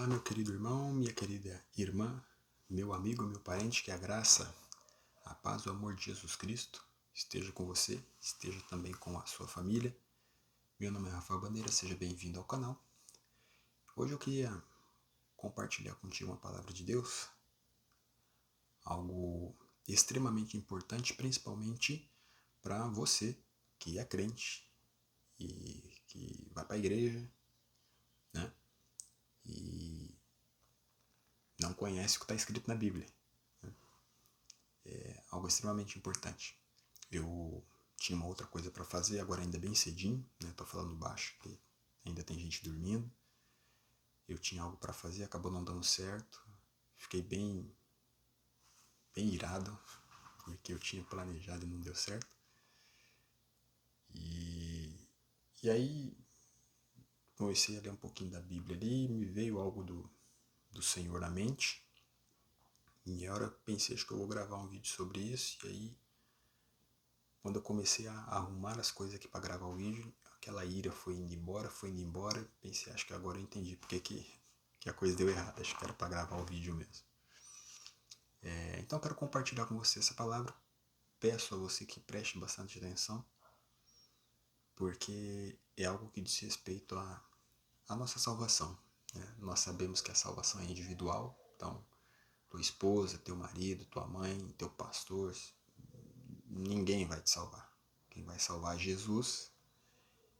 Olá, meu querido irmão, minha querida irmã, meu amigo, meu parente, que a graça, a paz, o amor de Jesus Cristo esteja com você, esteja também com a sua família. Meu nome é Rafael Bandeira, seja bem-vindo ao canal. Hoje eu queria compartilhar contigo uma palavra de Deus, algo extremamente importante, principalmente para você que é crente e que vai para a igreja, né? E não conhece o que está escrito na Bíblia. É algo extremamente importante. Eu tinha uma outra coisa para fazer, agora ainda bem cedinho, né? Tô falando baixo, porque ainda tem gente dormindo. Eu tinha algo para fazer, acabou não dando certo. Fiquei bem irado, porque eu tinha planejado e não deu certo. E aí comecei a ler um pouquinho da Bíblia ali, me veio algo do Senhor na mente. E a hora eu pensei, acho que eu vou gravar um vídeo sobre isso. E aí, quando eu comecei a arrumar as coisas aqui para gravar o vídeo, aquela ira foi indo embora. Pensei, acho que agora eu entendi porque que a coisa deu errado. Acho que era para gravar o vídeo mesmo. Então eu quero compartilhar com você essa palavra. Peço a você que preste bastante atenção, porque é algo que diz respeito à nossa salvação, né? Nós sabemos que a salvação é individual, então tua esposa, teu marido, tua mãe, teu pastor, ninguém vai te salvar. Quem vai salvar é Jesus.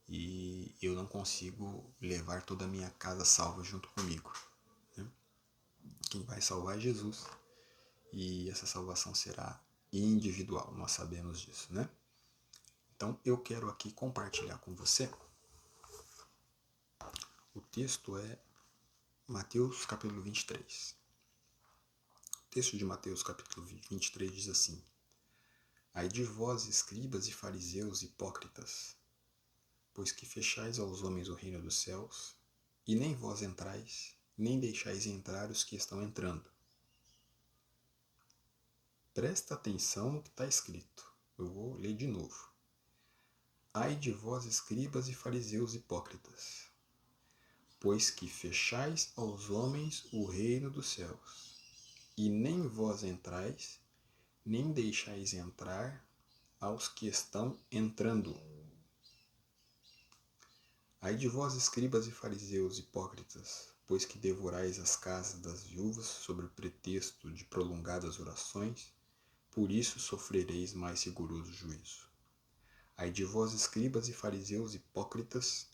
E eu não consigo levar toda a minha casa salva junto comigo, né? Quem vai salvar é Jesus, e essa salvação será individual, nós sabemos disso, né? Então eu quero aqui compartilhar com você. O texto é Mateus capítulo 23. O texto de Mateus capítulo 23 diz assim: Ai de vós, escribas e fariseus hipócritas, pois que fechais aos homens o reino dos céus, e nem vós entrais, nem deixais entrar os que estão entrando. Presta atenção no que está escrito. Eu vou ler de novo. Ai de vós, escribas e fariseus hipócritas, pois que fechais aos homens o reino dos céus, e nem vós entrais, nem deixais entrar aos que estão entrando. Ai de vós, escribas e fariseus hipócritas, pois que devorais as casas das viúvas sob o pretexto de prolongadas orações, por isso sofrereis mais rigoroso juízo. Ai de vós, escribas e fariseus hipócritas,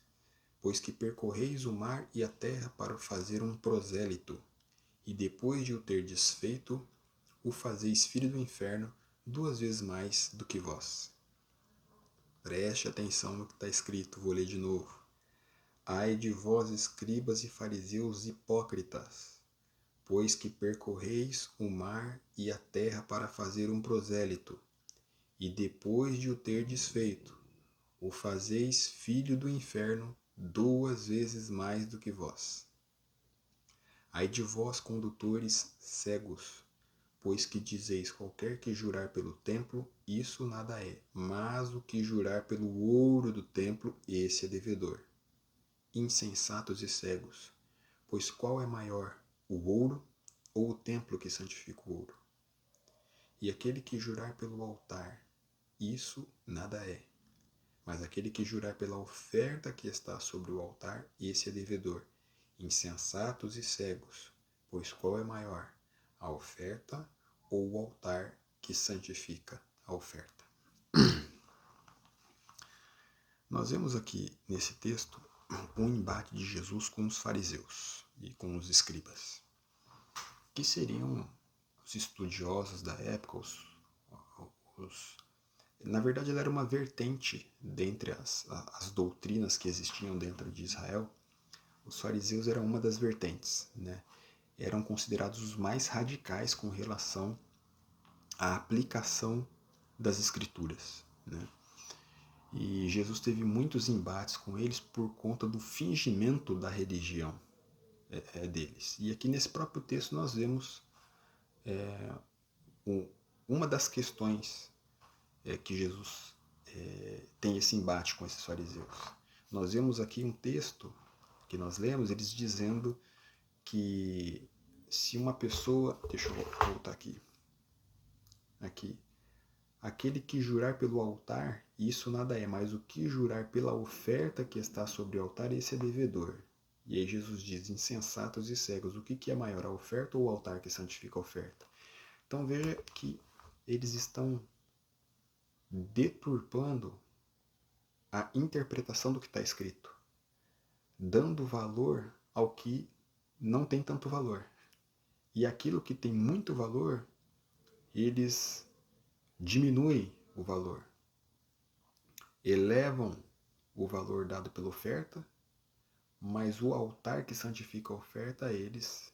pois que percorreis o mar e a terra para fazer um prosélito, e depois de o ter desfeito, o fazeis filho do inferno 2 vezes mais do que vós. Preste atenção no que está escrito, vou ler de novo. Ai de vós, escribas e fariseus hipócritas, pois que percorreis o mar e a terra para fazer um prosélito, e depois de o ter desfeito, o fazeis filho do inferno 2 vezes mais do que vós. Ai de vós, condutores cegos, pois que dizeis qualquer que jurar pelo templo, isso nada é, mas o que jurar pelo ouro do templo, esse é devedor. Insensatos e cegos, pois qual é maior, o ouro ou o templo que santifica o ouro? E aquele que jurar pelo altar, isso nada é, mas aquele que jurar pela oferta que está sobre o altar, esse é devedor. Insensatos e cegos, pois qual é maior, a oferta ou o altar que santifica a oferta? Nós vemos aqui nesse texto um embate de Jesus com os fariseus e com os escribas, que seriam os estudiosos da época, na verdade, ela era uma vertente dentre as doutrinas que existiam dentro de Israel. Os fariseus eram uma das vertentes, né? Eram considerados os mais radicais com relação à aplicação das escrituras, né? E Jesus teve muitos embates com eles por conta do fingimento da religião deles. E aqui nesse próprio texto nós vemos uma das questões que Jesus tem esse embate com esses fariseus. Nós vemos aqui um texto que nós lemos, eles dizendo que se uma pessoa... Deixa eu voltar aqui. Aquele que jurar pelo altar, isso nada é, mas o que jurar pela oferta que está sobre o altar, esse é devedor. E aí Jesus diz, insensatos e cegos, o que é maior, a oferta ou o altar que santifica a oferta? Então veja que eles estão deturpando a interpretação do que está escrito, dando valor ao que não tem tanto valor. E aquilo que tem muito valor, eles diminuem o valor, elevam o valor dado pela oferta, mas o altar que santifica a oferta, eles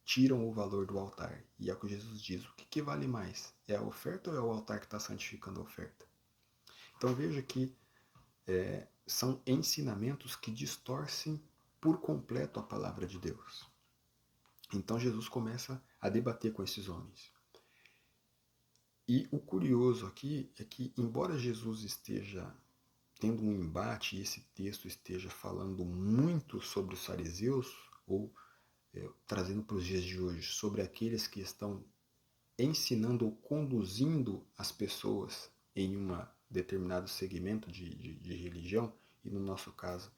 tiram o valor do altar. E é o que Jesus diz, o que vale mais? É a oferta ou é o altar que está santificando a oferta? Então veja que são ensinamentos que distorcem por completo a palavra de Deus. Então Jesus começa a debater com esses homens. E o curioso aqui é que, embora Jesus esteja tendo um embate e esse texto esteja falando muito sobre os fariseus, ou trazendo para os dias de hoje, sobre aqueles que estão ensinando ou conduzindo as pessoas em um determinado segmento de religião, e no nosso caso,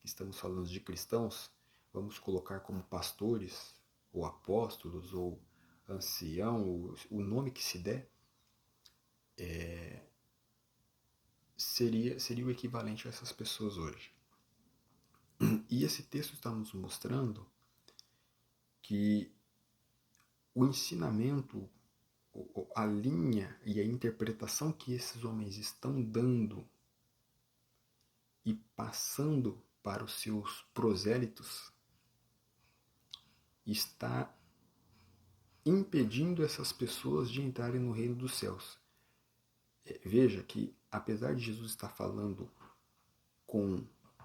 que estamos falando de cristãos, vamos colocar como pastores, ou apóstolos, ou ancião, o nome que se der, seria o equivalente a essas pessoas hoje. E esse texto está nos mostrando que o ensinamento, a linha e a interpretação que esses homens estão dando e passando para os seus prosélitos está impedindo essas pessoas de entrarem no reino dos céus. Veja que, apesar de Jesus estar falando com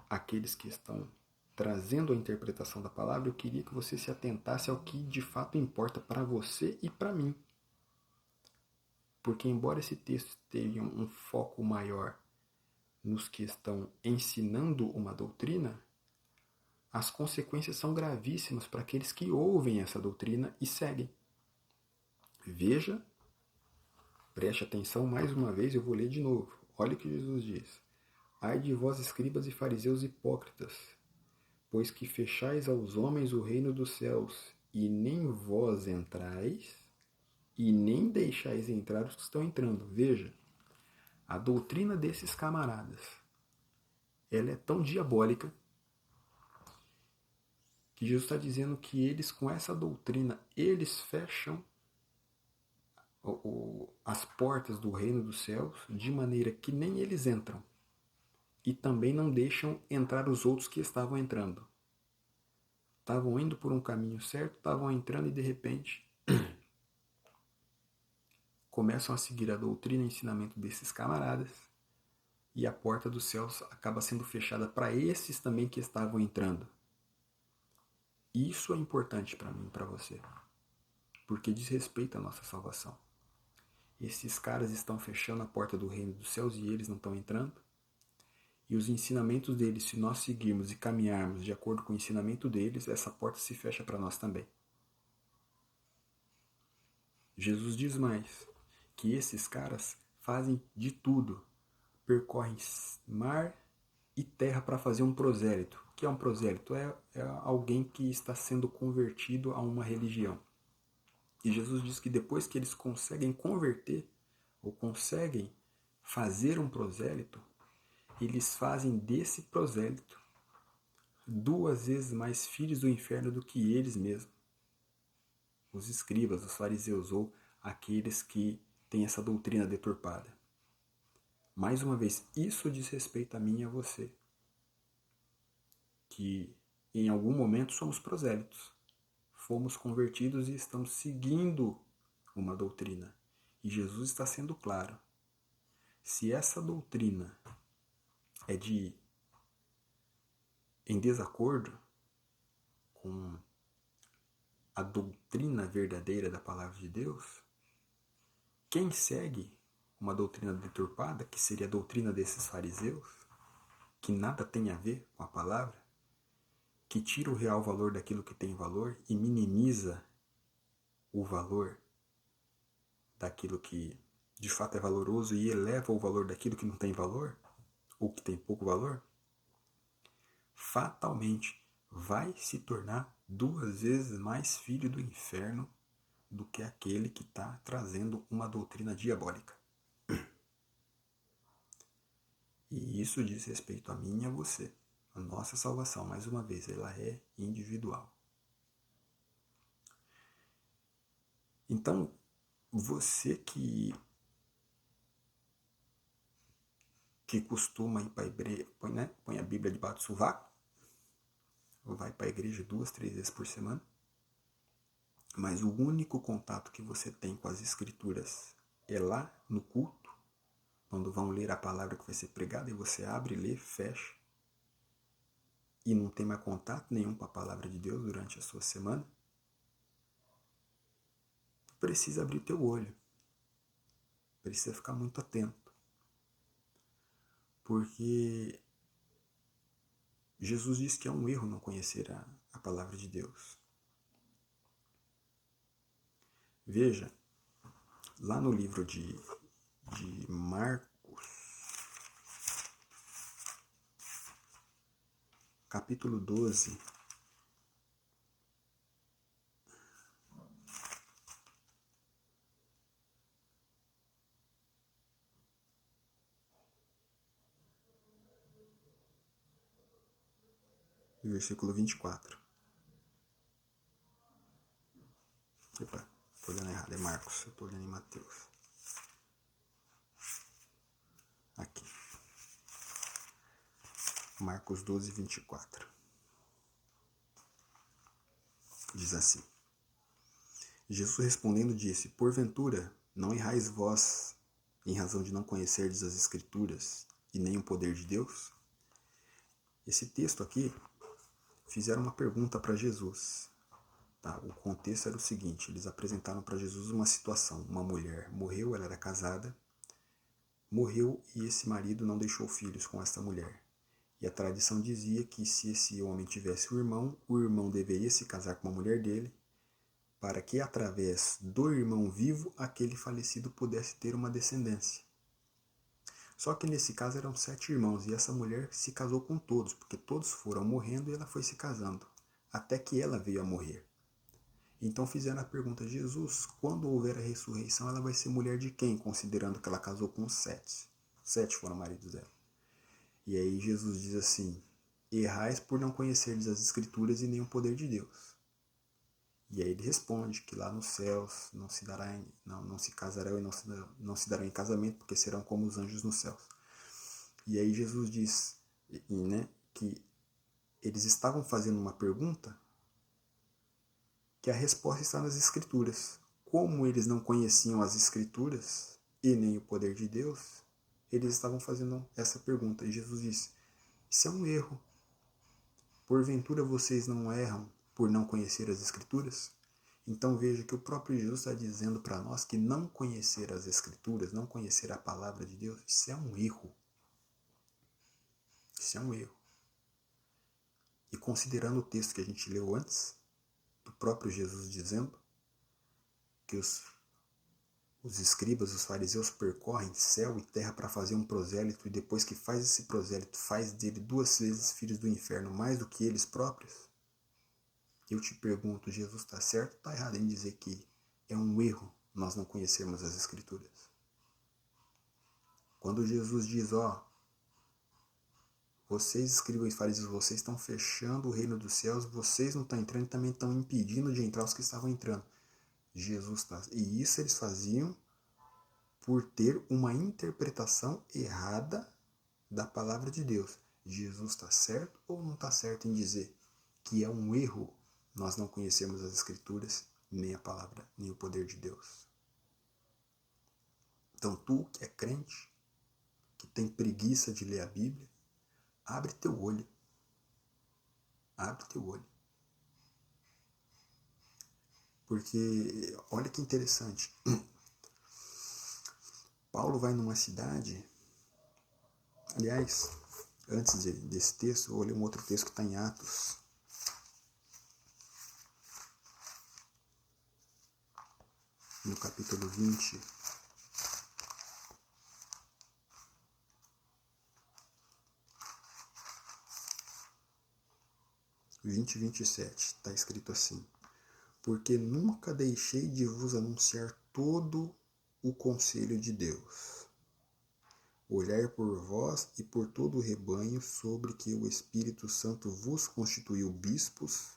aqueles que estão trazendo a interpretação da palavra, eu queria que você se atentasse ao que de fato importa para você e para mim. Porque embora esse texto tenha um foco maior nos que estão ensinando uma doutrina, as consequências são gravíssimas para aqueles que ouvem essa doutrina e seguem. Veja, preste atenção mais uma vez, eu vou ler de novo. Olha o que Jesus diz. Ai de vós, escribas e fariseus hipócritas, pois que fechais aos homens o reino dos céus, e nem vós entrais, e nem deixais entrar os que estão entrando. Veja, a doutrina desses camaradas, ela é tão diabólica que Jesus está dizendo que eles, com essa doutrina, eles fecham as portas do reino dos céus de maneira que nem eles entram. E também não deixam entrar os outros que estavam entrando. Estavam indo por um caminho certo, estavam entrando e de repente começam a seguir a doutrina e ensinamento desses camaradas e a porta dos céus acaba sendo fechada para esses também que estavam entrando. Isso é importante para mim e para você, porque diz respeito à nossa salvação. Esses caras estão fechando a porta do reino dos céus e eles não estão entrando. E os ensinamentos deles, se nós seguirmos e caminharmos de acordo com o ensinamento deles, essa porta se fecha para nós também. Jesus diz mais, que esses caras fazem de tudo, percorrem mar e terra para fazer um prosélito. O que é um prosélito? É alguém que está sendo convertido a uma religião. E Jesus diz que depois que eles conseguem converter, ou conseguem fazer um prosélito, eles fazem desse prosélito 2 vezes mais filhos do inferno do que eles mesmos. Os escribas, os fariseus, ou aqueles que têm essa doutrina deturpada. Mais uma vez, isso diz respeito a mim e a você. Que em algum momento somos prosélitos. Fomos convertidos e estamos seguindo uma doutrina. E Jesus está sendo claro. Se essa doutrina é em desacordo com a doutrina verdadeira da palavra de Deus, quem segue uma doutrina deturpada, que seria a doutrina desses fariseus, que nada tem a ver com a palavra, que tira o real valor daquilo que tem valor e minimiza o valor daquilo que de fato é valoroso e eleva o valor daquilo que não tem valor, ou que tem pouco valor, fatalmente vai se tornar 2 vezes mais filho do inferno do que aquele que está trazendo uma doutrina diabólica. E isso diz respeito a mim e a você. A nossa salvação, mais uma vez, ela é individual. Então, você que costuma ir para a igreja, põe a Bíblia debaixo do sovaco, ou vai para a igreja 2, 3 vezes por semana, mas o único contato que você tem com as escrituras é lá no culto, quando vão ler a palavra que vai ser pregada e você abre, lê, fecha, e não tem mais contato nenhum com a palavra de Deus durante a sua semana, precisa abrir teu olho, precisa ficar muito atento, porque Jesus diz que é um erro não conhecer a palavra de Deus. Veja, lá no livro de Marcos, capítulo 12, versículo 24. Epa, estou olhando errado, é Marcos, eu estou olhando em Mateus. Aqui. Marcos 12, 24. Diz assim: Jesus respondendo disse: Porventura, não errais vós em razão de não conhecerdes as Escrituras e nem o poder de Deus? Esse texto aqui, fizeram uma pergunta para Jesus. Tá? O contexto era o seguinte: eles apresentaram para Jesus uma situação. Uma mulher morreu, ela era casada, morreu e esse marido não deixou filhos com essa mulher. E a tradição dizia que se esse homem tivesse o irmão deveria se casar com a mulher dele, para que através do irmão vivo, aquele falecido pudesse ter uma descendência. Só que nesse caso eram 7 irmãos, e essa mulher se casou com todos, porque todos foram morrendo e ela foi se casando, até que ela veio a morrer. Então fizeram a pergunta: Jesus, quando houver a ressurreição, ela vai ser mulher de quem, considerando que ela casou com 7? 7 foram maridos dela. E aí Jesus diz assim: errais por não conhecerdes as Escrituras e nem o poder de Deus. E aí ele responde que lá nos céus não se casarão e não se darão em casamento, porque serão como os anjos nos céus. E aí Jesus diz, que eles estavam fazendo uma pergunta que a resposta está nas Escrituras. Como eles não conheciam as Escrituras e nem o poder de Deus, eles estavam fazendo essa pergunta. E Jesus disse: isso é um erro. Porventura vocês não erram por não conhecer as Escrituras? Então veja que o próprio Jesus está dizendo para nós que não conhecer as Escrituras, não conhecer a palavra de Deus, isso é um erro. Isso é um erro. E considerando o texto que a gente leu antes, do próprio Jesus dizendo que os escribas, os fariseus percorrem céu e terra para fazer um prosélito, e depois que faz esse prosélito, faz dele 2 vezes filhos do inferno, mais do que eles próprios. Eu te pergunto, Jesus está certo ou está errado em dizer que é um erro nós não conhecermos as Escrituras? Quando Jesus diz, vocês escribas e fariseus, vocês estão fechando o reino dos céus, vocês não estão entrando e também estão impedindo de entrar os que estavam entrando. Jesus está... E isso eles faziam por ter uma interpretação errada da palavra de Deus. Jesus está certo ou não está certo em dizer que é um erro nós não conhecemos as Escrituras, nem a palavra, nem o poder de Deus? Então tu que é crente, que tem preguiça de ler a Bíblia, abre teu olho. Abre teu olho. Porque, olha que interessante. Paulo vai numa cidade. Aliás, antes desse texto, eu vou ler um outro texto que está em Atos. no capítulo 20, e 27, está escrito assim: porque nunca deixei de vos anunciar todo o conselho de Deus. Olhai por vós e por todo o rebanho, sobre que o Espírito Santo vos constituiu bispos,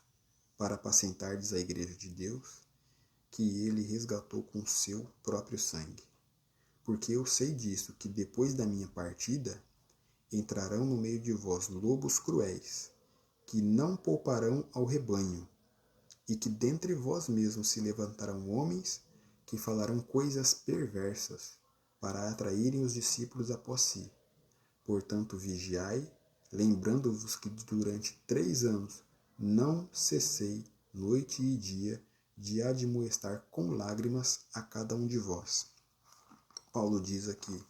para apacentardes a igreja de Deus, que ele resgatou com seu próprio sangue. Porque eu sei disso, que depois da minha partida, entrarão no meio de vós lobos cruéis, que não pouparão ao rebanho, e que dentre vós mesmos se levantarão homens que falarão coisas perversas, para atraírem os discípulos após si. Portanto, vigiai, lembrando-vos que durante 3 anos não cessei, noite e dia, de admoestar com lágrimas a cada um de vós. Paulo diz aqui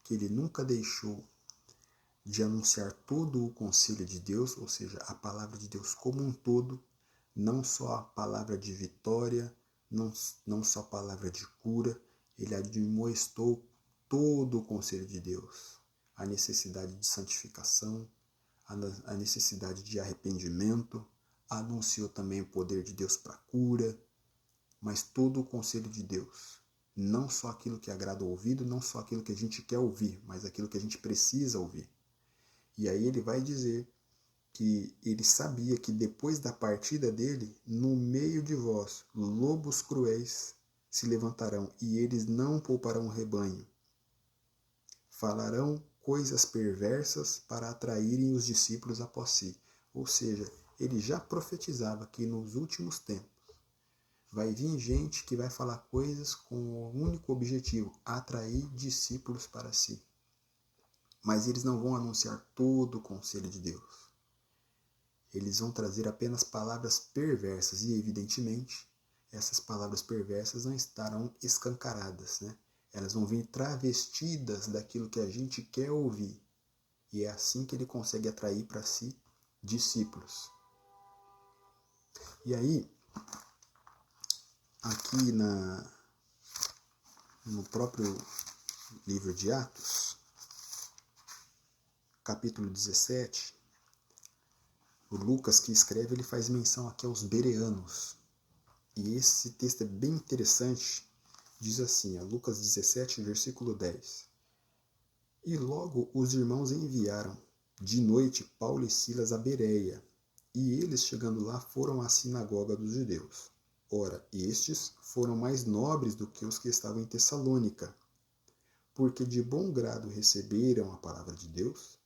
que ele nunca deixou de anunciar todo o conselho de Deus, ou seja, a palavra de Deus como um todo, não só a palavra de vitória, não só a palavra de cura, ele admoestou todo o conselho de Deus, a necessidade de santificação, a necessidade de arrependimento, anunciou também o poder de Deus para cura, mas todo o conselho de Deus, não só aquilo que agrada o ouvido, não só aquilo que a gente quer ouvir, mas aquilo que a gente precisa ouvir. E aí ele vai dizer que ele sabia que depois da partida dele, no meio de vós, lobos cruéis se levantarão, e eles não pouparão o rebanho. Falarão coisas perversas para atraírem os discípulos após si. Ou seja, ele já profetizava que nos últimos tempos vai vir gente que vai falar coisas com o único objetivo, atrair discípulos para si. Mas eles não vão anunciar todo o conselho de Deus. Eles vão trazer apenas palavras perversas e, evidentemente, essas palavras perversas não estarão escancaradas, né? Elas vão vir travestidas daquilo que a gente quer ouvir. E é assim que ele consegue atrair para si discípulos. E aí, aqui no próprio livro de Atos, capítulo 17, o Lucas que escreve, ele faz menção aqui aos bereanos. E esse texto é bem interessante. Diz assim, Lucas 17, versículo 10. E logo os irmãos enviaram de noite Paulo e Silas a Bereia, e eles, chegando lá, foram à sinagoga dos judeus. Ora, estes foram mais nobres do que os que estavam em Tessalônica, porque de bom grado receberam a palavra de Deus,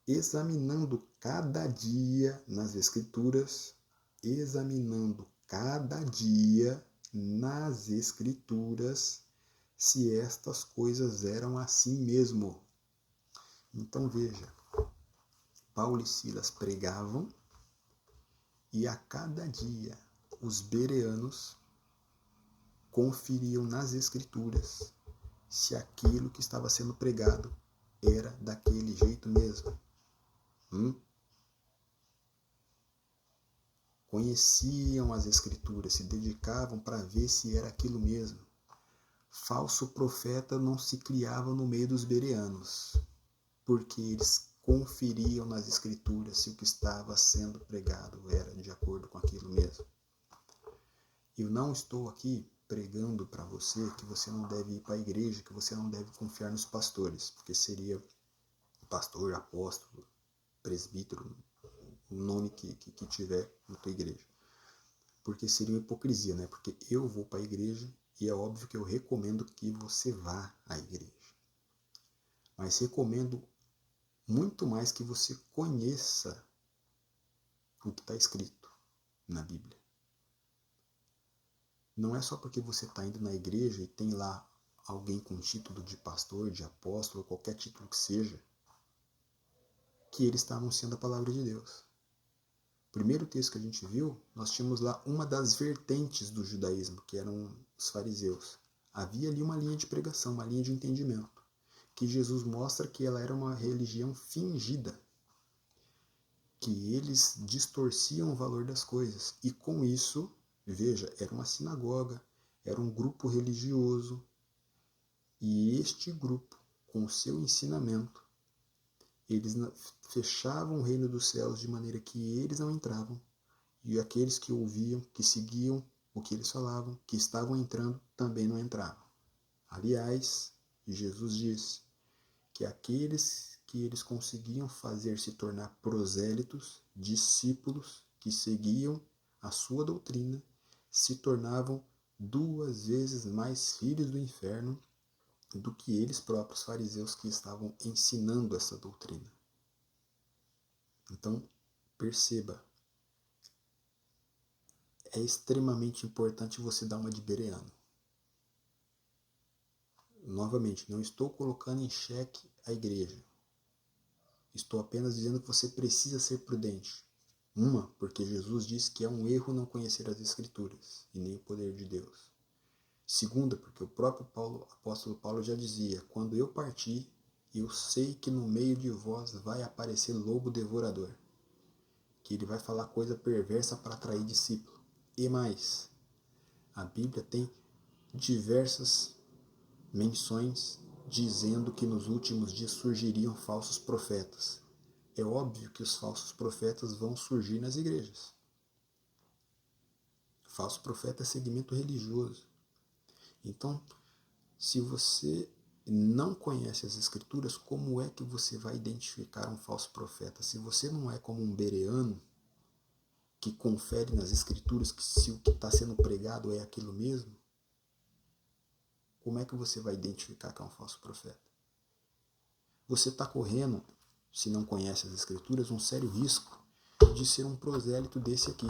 examinando cada dia nas Escrituras, se estas coisas eram assim mesmo. Então veja, Paulo e Silas pregavam, e a cada dia os bereanos conferiam nas Escrituras se aquilo que estava sendo pregado era daquele jeito mesmo. Conheciam as Escrituras, se dedicavam para ver se era aquilo mesmo. Falso profeta não se criava no meio dos bereanos, porque eles conferiam nas Escrituras se o que estava sendo pregado era de acordo com aquilo mesmo. Eu não estou aqui pregando para você que você não deve ir para a igreja, que você não deve confiar nos pastores, porque seria pastor, apóstolo, presbítero, o nome que tiver na tua igreja. Porque seria uma hipocrisia, né? Porque eu vou para a igreja e é óbvio que eu recomendo que você vá à igreja. Mas recomendo muito mais que você conheça o que está escrito na Bíblia. Não é só porque você está indo na igreja e tem lá alguém com título de pastor, de apóstolo, qualquer título que seja, que ele está anunciando a palavra de Deus. O primeiro texto que a gente viu, nós tínhamos lá uma das vertentes do judaísmo, que eram os fariseus. Havia ali uma linha de pregação, uma linha de entendimento, que Jesus mostra que ela era uma religião fingida, que eles distorciam o valor das coisas. E com isso, veja, era uma sinagoga, era um grupo religioso, e este grupo, com o seu ensinamento, eles fechavam o reino dos céus de maneira que eles não entravam, e aqueles que ouviam, que seguiam o que eles falavam, que estavam entrando, também não entravam. Aliás, Jesus disse que aqueles que eles conseguiam fazer se tornar prosélitos, discípulos que seguiam a sua doutrina, se tornavam 2 vezes mais filhos do inferno do que eles próprios fariseus que estavam ensinando essa doutrina. Então, perceba, é extremamente importante você dar uma de bereano. Novamente, não estou colocando em xeque a igreja. Estou apenas dizendo que você precisa ser prudente. Uma, porque Jesus disse que é um erro não conhecer as Escrituras e nem o poder de Deus. Segunda, porque o próprio apóstolo Paulo já dizia: quando eu partir, eu sei que no meio de vós vai aparecer lobo devorador, que ele vai falar coisa perversa para atrair discípulo. E mais, a Bíblia tem diversas menções dizendo que nos últimos dias surgiriam falsos profetas. É óbvio que os falsos profetas vão surgir nas igrejas. Falso profeta é segmento religioso. Então, se você não conhece as Escrituras, como é que você vai identificar um falso profeta? Se você não é como um bereano, que confere nas Escrituras que se o que está sendo pregado é aquilo mesmo, como é que você vai identificar que é um falso profeta? Você está correndo, se não conhece as Escrituras, um sério risco de ser um prosélito desse aqui,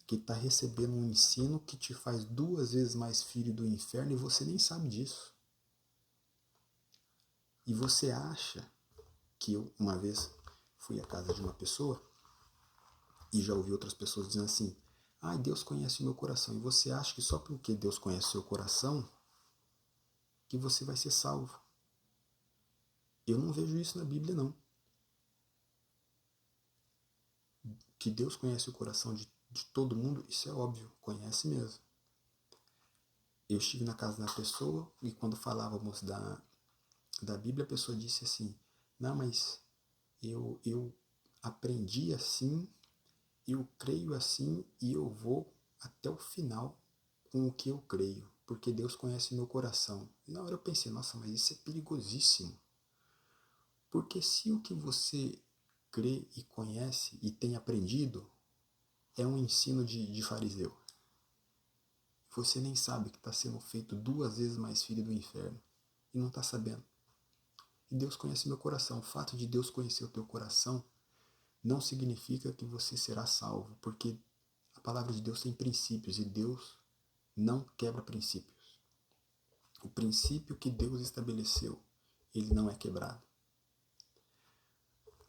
que está recebendo um ensino que te faz 2 vezes mais filho do inferno e você nem sabe disso. E você acha que eu, uma vez, fui à casa de uma pessoa e já ouvi outras pessoas dizendo assim: Deus conhece o meu coração. E você acha que só porque Deus conhece o seu coração que você vai ser salvo. Eu não vejo isso na Bíblia, não. Que Deus conhece o coração de todo mundo, isso é óbvio, conhece mesmo. Eu estive na casa da pessoa e quando falávamos da Bíblia, a pessoa disse assim: não, mas eu aprendi assim, eu creio assim e eu vou até o final com o que eu creio, porque Deus conhece meu coração. E na hora eu pensei: nossa, mas isso é perigosíssimo. Porque se o que você crê e conhece e tem aprendido é um ensino de fariseu, você nem sabe que está sendo feito 2 vezes mais filho do inferno e não está sabendo. E Deus conhece meu coração. O fato de Deus conhecer o teu coração não significa que você será salvo, porque a palavra de Deus tem princípios e Deus não quebra princípios. O princípio que Deus estabeleceu, ele não é quebrado.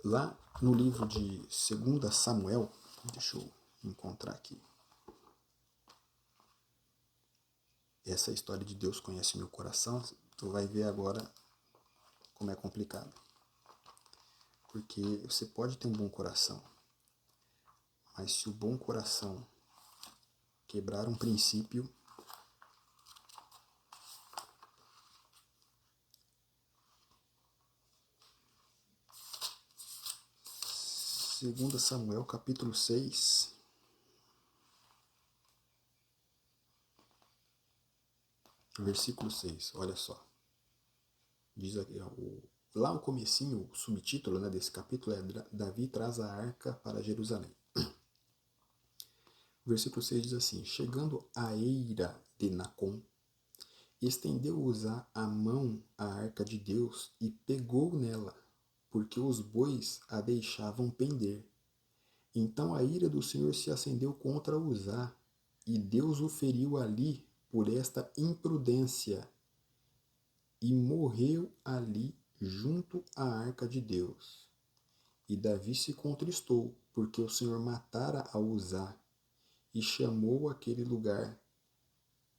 Lá no livro de 2 Samuel, deixa eu encontrar aqui. Essa história de Deus conhece meu coração, tu vai ver agora como é complicado. Porque você pode ter um bom coração, mas se o bom coração quebrar um princípio, Segundo Samuel, capítulo 6, versículo 6, olha só. Diz aqui, lá no comecinho, o subtítulo, né, desse capítulo é Davi traz a arca para Jerusalém. O versículo 6 diz assim: chegando à eira de Nacon, estendeu Uzá a mão à arca de Deus e pegou nela, porque os bois a deixavam pender. Então a ira do Senhor se acendeu contra Uzá, e Deus o feriu ali por esta imprudência, e morreu ali junto à arca de Deus. E Davi se contristou, porque o Senhor matara a Uzá, e chamou aquele lugar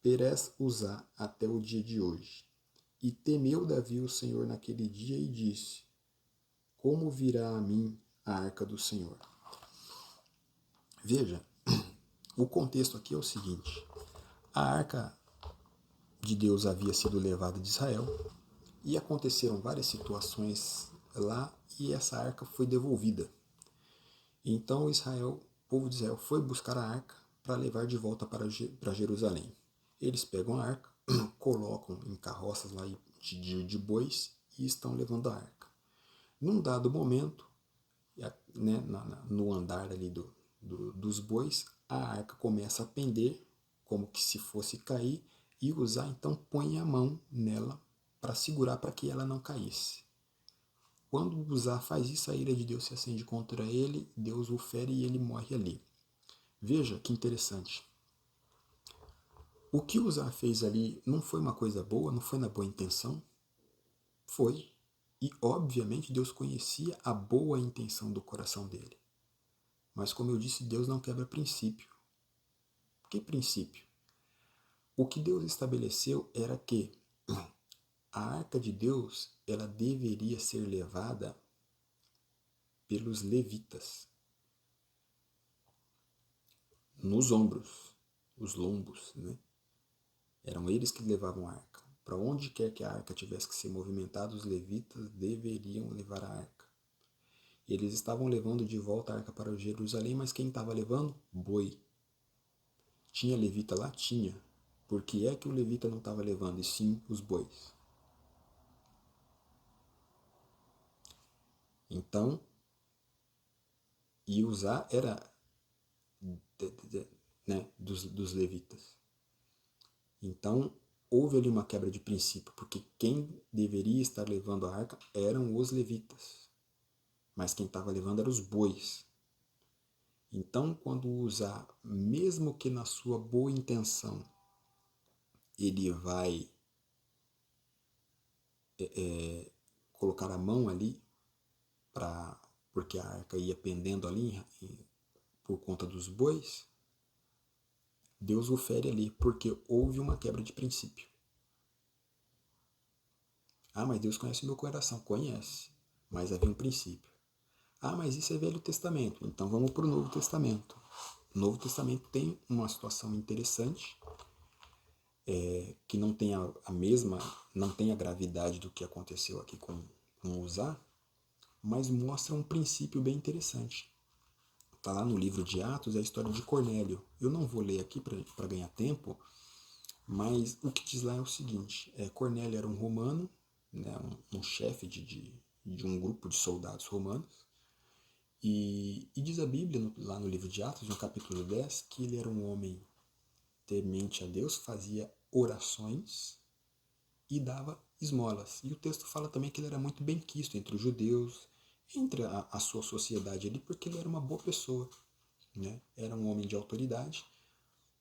Perez Uzá até o dia de hoje. E temeu Davi o Senhor naquele dia e disse: como virá a mim a arca do Senhor? Veja, o contexto aqui é o seguinte: a arca de Deus havia sido levada de Israel, e aconteceram várias situações lá, e essa arca foi devolvida. Então o povo de Israel foi buscar a arca para levar de volta para Jerusalém. Eles pegam a arca, colocam em carroças lá de bois e estão levando a arca. Num dado momento, né, no andar ali dos bois, a arca começa a pender, como que se fosse cair, e Uzá então põe a mão nela para segurar para que ela não caísse. Quando Uzá faz isso, a ira de Deus se acende contra ele, Deus o fere e ele morre ali. Veja que interessante. O que Uzá fez ali não foi uma coisa boa, não foi na boa intenção? Foi. E, obviamente, Deus conhecia a boa intenção do coração dele. Mas, como eu disse, Deus não quebra princípio. Que princípio? O que Deus estabeleceu era que a arca de Deus ela deveria ser levada pelos levitas nos ombros, os lombos, né? Eram eles que levavam a arca. Para onde quer que a arca tivesse que ser movimentada, os levitas deveriam levar a arca. Eles estavam levando de volta a arca para Jerusalém, mas quem estava levando? Boi. Tinha levita lá? Tinha. Por que é que o levita não estava levando, e sim os bois? Então, e Uzá era né, dos levitas. Então, houve ali uma quebra de princípio, porque quem deveria estar levando a arca eram os levitas, mas quem estava levando eram os bois. Então, quando Uzá, mesmo que na sua boa intenção, ele vai colocar a mão ali, porque a arca ia pendendo ali por conta dos bois, Deus o fere ali, porque houve uma quebra de princípio. Ah, mas Deus conhece o meu coração. Conhece, mas havia um princípio. Ah, mas isso é Velho Testamento. Então vamos para o Novo Testamento. O Novo Testamento tem uma situação interessante, que não tem não tem a gravidade do que aconteceu aqui com Uzá, mas mostra um princípio bem interessante. Está lá no livro de Atos, é a história de Cornélio. Eu não vou ler aqui para ganhar tempo, mas o que diz lá é o seguinte: Cornélio era um romano, né, um chefe de um grupo de soldados romanos, e diz a Bíblia, lá no livro de Atos, no capítulo 10, que ele era um homem temente a Deus, fazia orações e dava esmolas. E o texto fala também que ele era muito bem quisto entre os judeus, entre a sua sociedade ali, porque ele era uma boa pessoa, né? Era um homem de autoridade,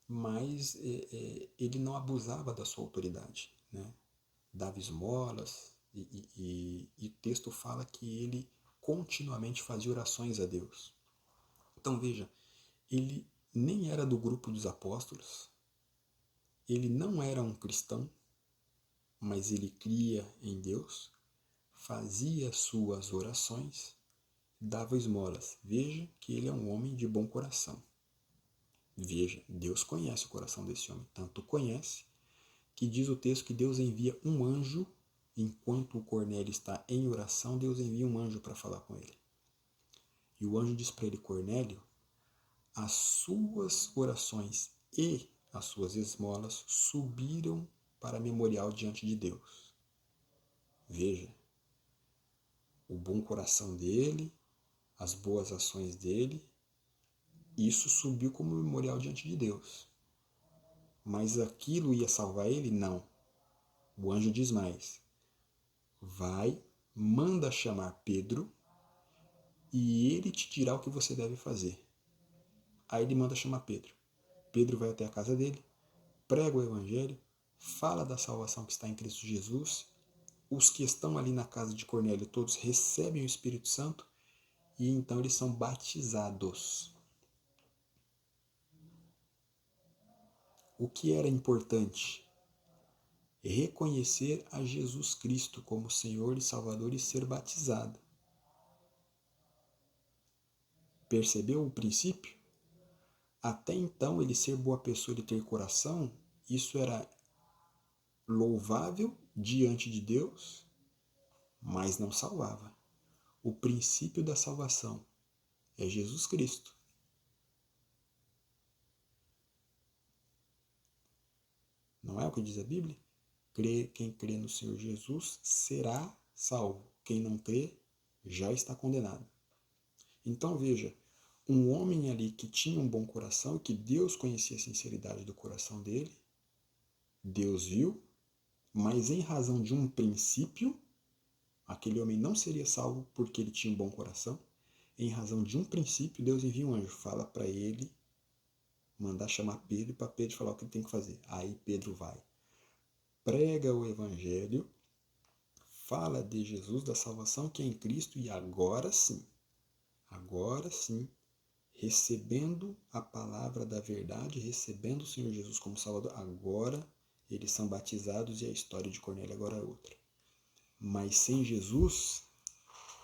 mas ele não abusava da sua autoridade, né? Dava esmolas, e o texto fala que ele continuamente fazia orações a Deus. Então veja, ele nem era do grupo dos apóstolos, ele não era um cristão, mas ele cria em Deus, fazia suas orações, dava esmolas. Veja que ele é um homem de bom coração. Veja, Deus conhece o coração desse homem, tanto conhece que diz o texto que Deus envia um anjo, enquanto o Cornélio está em oração, Deus envia um anjo para falar com ele. E o anjo diz para ele: Cornélio, as suas orações e as suas esmolas subiram para memorial diante de Deus. Veja, o bom coração dele, as boas ações dele, isso subiu como memorial diante de Deus. Mas aquilo ia salvar ele? Não. O anjo diz mais: vai, manda chamar Pedro e ele te dirá o que você deve fazer. Aí ele manda chamar Pedro. Pedro vai até a casa dele, prega o evangelho, fala da salvação que está em Cristo Jesus. Os que estão ali na casa de Cornélio todos recebem o Espírito Santo e então eles são batizados. O que era importante? Reconhecer a Jesus Cristo como Senhor e Salvador e ser batizado. Percebeu o princípio? Até então, ele ser boa pessoa e ter coração, isso era louvável diante de Deus, mas não salvava. O princípio da salvação é Jesus Cristo. Não é o que diz a Bíblia? Quem crê no Senhor Jesus será salvo. Quem não crê já está condenado. Então veja, um homem ali que tinha um bom coração, que Deus conhecia a sinceridade do coração dele, Deus viu, mas em razão de um princípio, aquele homem não seria salvo porque ele tinha um bom coração. Em razão de um princípio, Deus envia um anjo, fala para ele, mandar chamar Pedro, para Pedro falar o que ele tem que fazer. Aí Pedro vai, prega o evangelho, fala de Jesus, da salvação que é em Cristo, e agora sim, recebendo a palavra da verdade, recebendo o Senhor Jesus como Salvador, agora eles são batizados e a história de Cornélio agora é outra. Mas sem Jesus,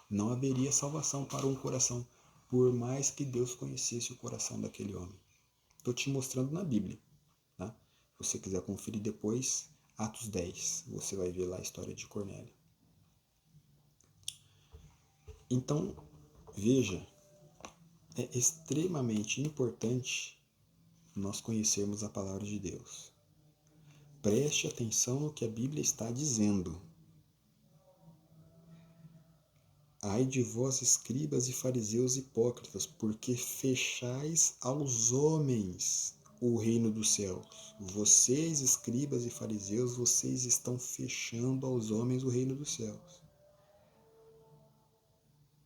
não haveria salvação para um coração, por mais que Deus conhecesse o coração daquele homem. Estou te mostrando na Bíblia. Tá? Se você quiser conferir depois, Atos 10, você vai ver lá a história de Cornélio. Então, veja, é extremamente importante nós conhecermos a palavra de Deus. Preste atenção no que a Bíblia está dizendo. Ai de vós, escribas e fariseus hipócritas, porque fechais aos homens o reino dos céus. Vocês, escribas e fariseus, vocês estão fechando aos homens o reino dos céus.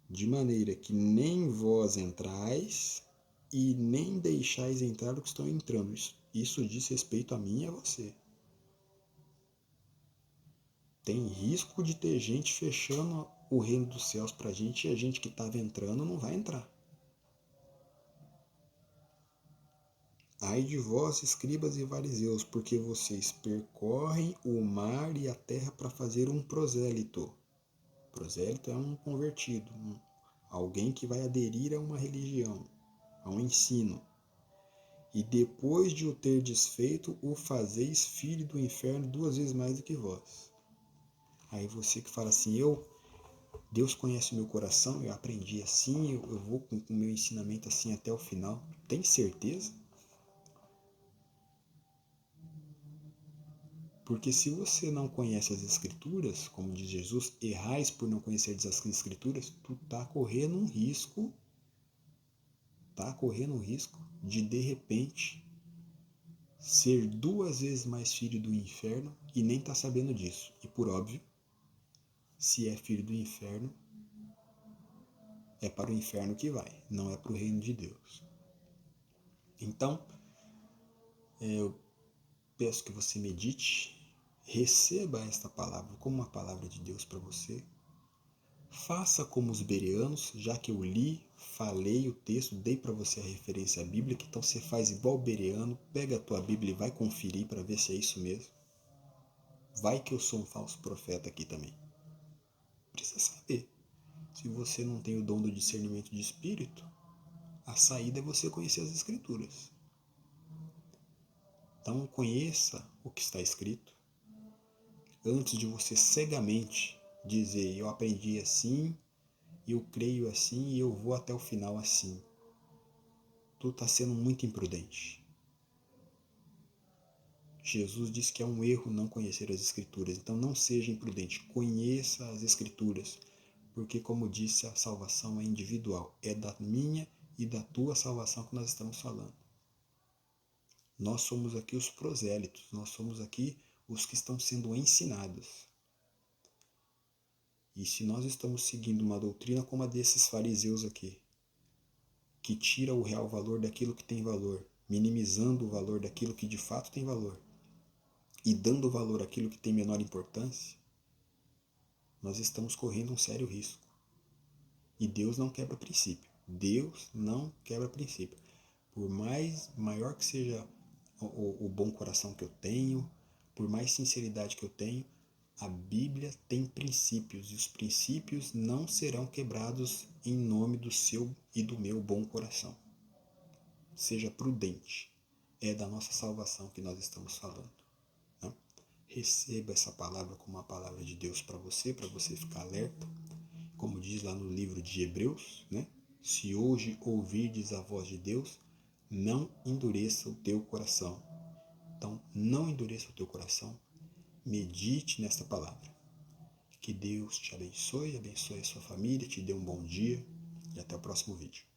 De maneira que nem vós entrais e nem deixais entrar o que estão entrando. Isso diz respeito a mim e a você. Tem risco de ter gente fechando o reino dos céus para a gente e a gente que estava entrando não vai entrar. Ai de vós, escribas e fariseus, porque vocês percorrem o mar e a terra para fazer um prosélito. Prosélito é um convertido, alguém que vai aderir a uma religião, a um ensino. E depois de o ter desfeito, o fazeis filho do inferno 2 vezes mais do que vós. Aí você que fala assim, Deus conhece o meu coração, eu aprendi assim, eu vou com o meu ensinamento assim até o final. Tem certeza? Porque se você não conhece as Escrituras, como diz Jesus, errais por não conhecer as Escrituras, tu está correndo um risco, de repente ser 2 vezes mais filho do inferno e nem tá sabendo disso. E por óbvio, se é filho do inferno, é para o inferno que vai, não é para o reino de Deus. Então, eu peço que você medite, receba esta palavra como uma palavra de Deus para você. Faça como os bereanos, já que eu li, falei o texto, dei para você a referência bíblica, então você faz igual o bereano, pega a tua Bíblia e vai conferir para ver se é isso mesmo. Vai que eu sou um falso profeta aqui também. Precisa saber. Se você não tem o dom do discernimento de espírito, a saída é você conhecer as Escrituras. Então conheça o que está escrito, antes de você cegamente dizer, eu aprendi assim, eu creio assim e eu vou até o final assim. Tu está sendo muito imprudente. Jesus disse que é um erro não conhecer as Escrituras, então não seja imprudente, conheça as Escrituras, porque como disse, a salvação é individual, é da minha e da tua salvação que nós estamos falando. Nós somos aqui os prosélitos, nós somos aqui os que estão sendo ensinados. E se nós estamos seguindo uma doutrina como a desses fariseus aqui, que tira o real valor daquilo que tem valor, minimizando o valor daquilo que de fato tem valor, e dando valor àquilo que tem menor importância, nós estamos correndo um sério risco. E Deus não quebra princípio. Deus não quebra princípio. Por mais maior que seja o bom coração que eu tenho, por mais sinceridade que eu tenho, a Bíblia tem princípios e os princípios não serão quebrados em nome do seu e do meu bom coração. Seja prudente. É da nossa salvação que nós estamos falando. Né? receba essa palavra como uma palavra de Deus para você ficar alerta. Como diz lá no livro de Hebreus, né? Se hoje ouvirdes a voz de Deus, não endureça o teu coração. Então, não endureça o teu coração. Medite nesta palavra. Que Deus te abençoe a sua família, te dê um bom dia e até o próximo vídeo.